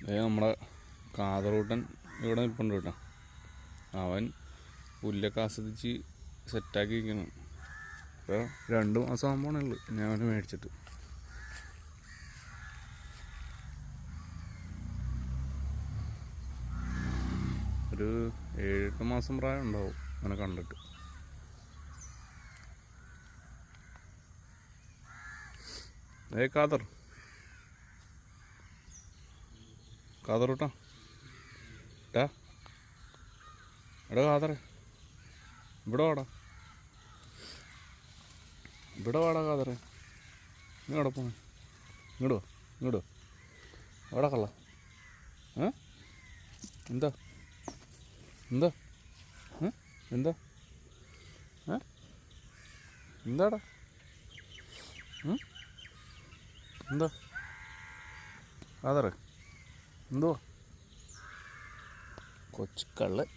നമ്മളെ കാതറൂട്ടൻ ഇവിടെ നിൽപ്പുണ്ട് കേട്ടോ. അവൻ പുല്ലൊക്കെ ആസ്വദിച്ച് സെറ്റാക്കി ഇരിക്കണം. ഇപ്പോൾ 2 മാസം ആകുമ്പോഴേ ഉള്ളു ഞാൻ അവനെ മേടിച്ചിട്ട്. ഒരു 7-8 മാസം പ്രായം ഉണ്ടാവും അവനെ കണ്ടിട്ട്. കാതർ കാതറൂട്ടാ ടാ എടാ കാതറേ, ഇവിടെ വാടാ കാതറേ. നീ എവിടെ പോണേ? ഇങ്ങോട്ട് എവിടെ കള്ള? എന്താ എന്താ എന്താ എന്താടാ എന്താ കാതറേ? എന്തോ കൊച്ചു കള്ളൻ.